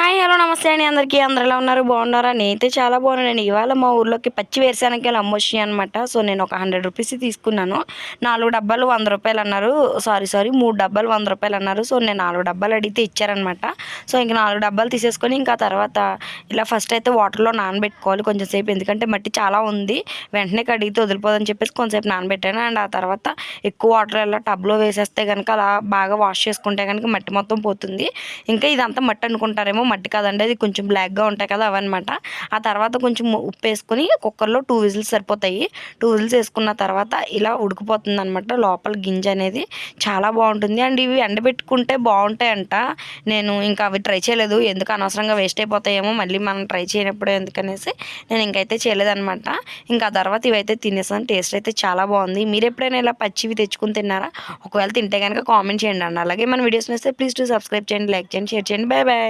Hi hello నమస్తే అండి అందరికీ. అందరూ ఎలా ఉన్నారు? బాగున్నారా? నేనైతే చాలా బాగున్నానండి. ఇవాళ మా ఊర్లోకి పచ్చి వేరుశనగకాయలు అమ్మొచ్చినాయి అనమాట. సో నేను ఒక 100 రూపీస్ తీసుకున్నాను. 4 డబ్బాలు 100 రూపాయలు అన్నారు. సారీ 3 డబ్బాలు 100 రూపాయలు అన్నారు. సో నేను 4 డబ్బాలు అడిగితే ఇచ్చారనమాట. సో ఇంక 4 డబ్బాలు తీసేసుకొని ఇంకా తర్వాత ఇలా ఫస్ట్ అయితే వాటర్లో నానబెట్టుకోవాలి కొంచెం సేపు, ఎందుకంటే మట్టి చాలా ఉంది, వెంటనే కడిగితే వదిలిపోదని చెప్పేసి కొంచెంసేపు నానబెట్టాను. అండ్ ఆ తర్వాత ఎక్కువ వాటర్ ఇలా టబ్లో వేసేస్తే కనుక అలా బాగా వాష్ చేసుకుంటే కనుక మట్టి మొత్తం పోతుంది. ఇంకా ఇదంతా మట్టి అనుకుంటారేమో, మట్టి కాదండి, అది కొంచెం బ్లాక్గా ఉంటాయి కదా అవన్నమాట. ఆ తర్వాత కొంచెం ఉప్పు వేసుకొని కుక్కర్లో 2 విజిల్స్ సరిపోతాయి. 2 విజిల్స్ వేసుకున్న తర్వాత ఇలా ఉడికిపోతుంది అనమాట. లోపల గింజ అనేది చాలా బాగుంటుంది. అండ్ ఇవి ఎండబెట్టుకుంటే బాగుంటాయంట. నేను ఇంకా అవి ట్రై చేయలేదు, ఎందుకు అనవసరంగా వేస్ట్ అయిపోతాయేమో, మళ్ళీ మనం ట్రై చేయనప్పుడు ఎందుకనేసి నేను ఇంకైతే చేయలేదన్నమాట. ఇంకా ఆ తర్వాత ఇవైతే తినేసాను. టేస్ట్ అయితే చాలా బాగుంది. మీరు ఎప్పుడైనా ఇలా పచ్చివి తెచ్చుకుని తిన్నారా? ఒకవేళ తింటే కనుక కామెంట్ చేయండి అండి. అలాగే మన వీడియోస్ నచ్చితే ప్లీజ్ టు సబ్స్క్రైబ్ చేయండి, లైక్ చేయండి, షేర్ చేయండి. Bye bye.